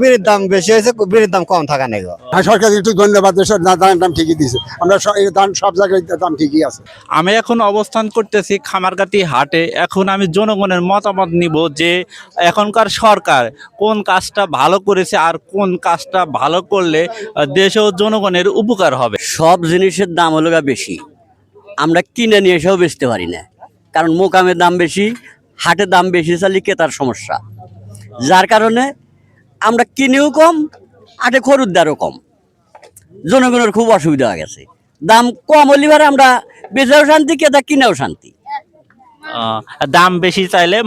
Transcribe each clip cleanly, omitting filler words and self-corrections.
বিড়ির দাম বেশি হয়েছে, বিড়ির দাম কম থাকা নেই। সরকার একটু ধন্যবাদ, ধানের দাম ঠিকই দিয়েছে। আমরা ধান সব জায়গায় দাম ঠিকই আছে। আমি এখন অবস্থান করতেছি খামারগাতি হাটে। এখন আমি জনগণের মতামত নিব যে এখনকার সরকার কোন কাজটা ভালো করেছে আর কোন কাজটা ভালো করলে দেশ ও জনগণের উপকার হবে। সব জিনিসের দাম হলো বেশি, আমরা কিনে নিয়ে এসেও বেচতে পারি না, কারণ মোকামের দাম বেশি, হাটের দাম বেশি, চালি ক্রেতার সমস্যা, যার কারণে আমরা কিনেও কম, হাটে খরিদ্দারও কম, জনগণের খুব অসুবিধা হয়ে গেছে। দাম কম হলে পরে আমরা বেচাও শান্তি, ক্রেতা কিনেও শান্তি। দাম বেশি চাইলে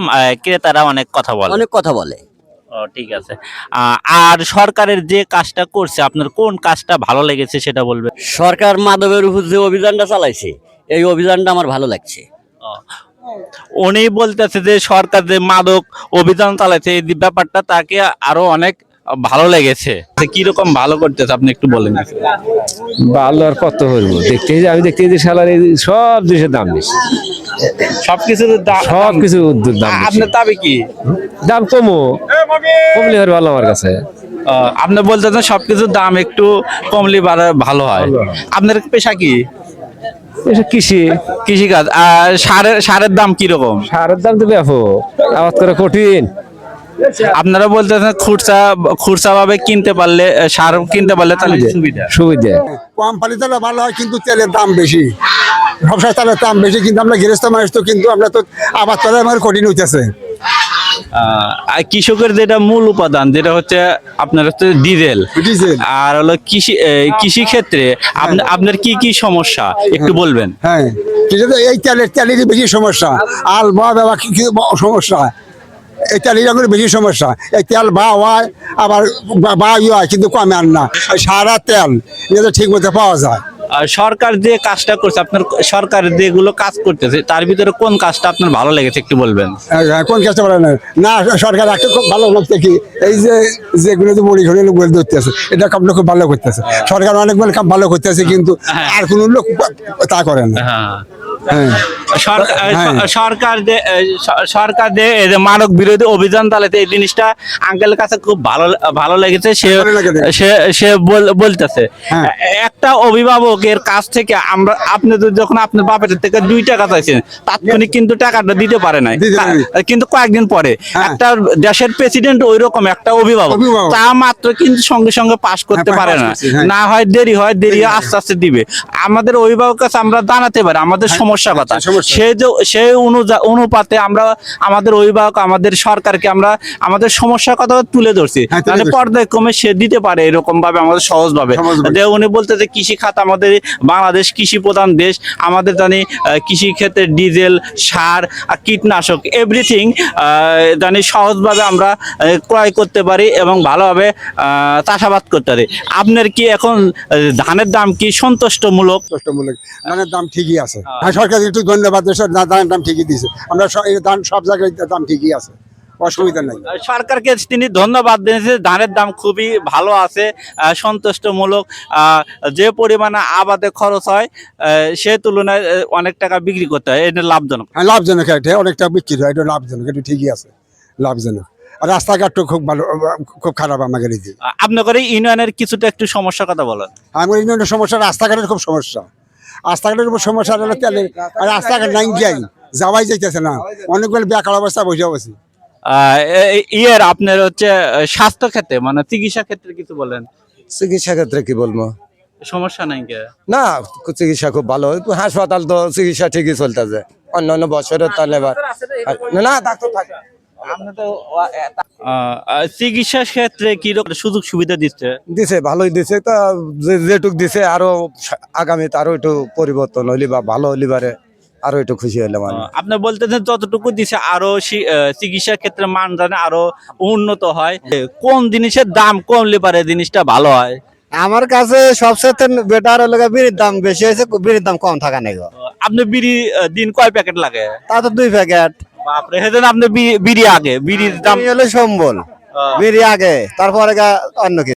ক্রেতারা অনেক কথা বলে। ঠিক আছে। আর সরকারের যে কাজটা করছে আপনার কোন কাজটা ভালো লেগেছে সেটা বলবেন। সরকার মাদকের উপর যে অভিযানটা চালাইছে, এই অভিযানটা আমার ভালো লাগছে। উনি বলতেছে যে সরকার যে মাদক অভিযান চালাচ্ছে এই ব্যাপারটা তাকে আরো অনেক ভালো লেগেছে। কিরকম ভালো করতেছে আপনি একটু বলেন। ভালো আর কত হইব, আমি দেখতে স্যালারি সব জিনিসের দাম বেশি, সবকিছুর সবকিছু দাম আপনার দাবি কি? দাম কমলে আর ভালো আমার কাছে। আপনি বলতেছেন সবকিছুর দাম একটু কমলে ভালো হয়। আপনার পেশা কি? কৃষিকাজ। আর সারের দাম কিরকম? সারের দাম তো ব্যাপক, আবাদ করা কঠিন। আপনারা বলতেছেন খুচরা ভাবে কিনতে পারলে, সার কিনতে পারলে তাহলে সুবিধা। কম পালিতে ভালো হয়, কিন্তু তেলের দাম বেশি, সবসময় তেলের দাম বেশি। কিন্তু আমরা গৃহস্থ মানুষ, তো কিন্তু আমরা তো আবাদ করা আমার কঠিন হইতেছে। কৃষকের যেটা মূল উপাদান যেটা হচ্ছে আপনার হচ্ছে ডিজেল। আর হলো কৃষি ক্ষেত্রে আপনার কি কি সমস্যা একটু বলবেন। হ্যাঁ, এই তেলেরই বেশি সমস্যা। আল বা সমস্যা, এই তেলের বেশি সমস্যা। এই তেল হয়, আবার হয়, কিন্তু কমে আর না। সারা তেল ঠিক মতো পাওয়া যায়। সরকার যে কাজটা করছে, আপনার সরকার যেগুলো কাজ করতেছে তার ভিতরে কোন কাজটা আপনার ভালো লেগেছে একটু বলবেন। কোন কাজটা ভালো না? সরকার একটা খুব ভালো লাগছে কি, এই যেগুলো মুড়ি ঘরে লোক ধরতে আছে, এটা কাম খুব ভালো করতেছে। সরকার অনেক কাম ভালো করতেছে, কিন্তু আর কোন লোক তা করে না। সরকার যে মাদক বিরোধী অভিযান চালাতে, এই জিনিসটা আঙ্কেলের কাছে খুব ভালো লেগেছে। সে বলতেছে একটা অভিভাবকের কাছ থেকে আপনি যখন আপনার বাপের থেকে 2 টাকা চাইছেন, তাৎক্ষণিক কিন্তু টাকাটা দিতে পারে নাই, কিন্তু কয়েকদিন পরে একটা দেশের প্রেসিডেন্ট ওই রকম একটা অভিভাবক, তা মাত্র কিন্তু সঙ্গে সঙ্গে পাস করতে পারে না, না হয় দেরি আস্তে আস্তে দিবে। আমাদের অভিভাবকের কাছে আমরা জানাতে পারি আমাদের সমস্যা কথা, সেই অনুপাতে আমরা আমাদের অভিভাবক, আমাদের সরকারকে আমরা আমাদের সমস্যার কথা তুলে ধরছি, তাহলে পর্যায়ক্রমে সে দিতে পারে এরকম ভাবে, আমাদের সহজ ভাবে। উনি বলতে যে কৃষি খাত, আমাদের বাংলাদেশ কৃষি প্রধান দেশ, আমাদের জানি কৃষি ক্ষেত্রে ডিজেল, সার, কীটনাশক এভরিথিং জানি সহজভাবে আমরা ক্রয় করতে পারি এবং ভালোভাবে চাষাবাদ করতে পারি। আপনার কি এখন ধানের দাম কি সন্তুষ্টমূলক? ধানের দাম ঠিকই আছে। সরকার একটু ধন্যবাদ, ধানের দাম ঠিকই দিয়েছে। আমরা ধান সব জায়গায় দাম ঠিকই আছে, অসুবিধা নাই। সরকারকে তিনি ধন্যবাদ দিয়েছে, ধানের দাম খুবই ভালো আছে, সন্তুষ্টমূলক। যে পরিমাণে আবাদে খরচ হয় সে তুলনায় অনেক টাকা বিক্রি করতে হয়, এটা লাভজনক। হ্যাঁ, লাভজনক, এটা অনেকটা বিক্রি হয়, এটা লাভজনক, এটা ঠিকই আছে, লাভজনক। রাস্তাঘাটও খুব ভালো, খুব খারাপ আমাদের এই যে। আপনাদের ইউনিয়নের কিছুটা একটু সমস্যার কথা বলেন। আমার ইউনিয়নের সমস্যা, রাস্তাঘাটের খুব সমস্যা। রাস্তাঘাটের উপর সমস্যা হলে তেলের, রাস্তাঘাট নাই যাওয়াই যাইতেছে না, অনেকগুলো বেকার অবস্থা বসে বসে। আপনার হচ্ছে স্বাস্থ্য ক্ষেত্রে, মানে চিকিৎসা ক্ষেত্রে কিছু বলেন। চিকিৎসা ক্ষেত্রে কি বলবো, সমস্যা নাই না, চিকিৎসা খুব ভালো। হাসপাতাল তো চিকিৎসা ঠিকই চলতেছে, অন্যান্য বছরের তাহলে না ডাক্তার থাকে। চিকিৎসা ক্ষেত্রে কি সুযোগ সুবিধা দিছে, ভালোই দিছে। তা যেটুক দিছে, আরো আগামীতে আরো একটু পরিবর্তন হইলি বা ভালো হইলি পারে, আরো একটু খুশি হইলাম। আপনি বলতেছেন যতটুকু দিছে আরো চিকিৎসা ক্ষেত্রে মান জানে আরো উন্নত হয়। কোন জিনিসের দাম কমলে পারে জিনিসটা ভালো হয়? আমার কাছে সবচেয়ে বেটার হলো বিড়ির দাম বেশি হয়েছে, বিড়ির দাম কম থাকা নেই। আপনি বিড়ি দিন কয় প্যাকেট লাগে? তা তো 2 প্যাকেট। বাপরে, সেদিন আপনি বিড়ি আগে, বিড়ির দাম হলে সম্বল, বিড়ি আগে, তারপরে অন্য কিছু।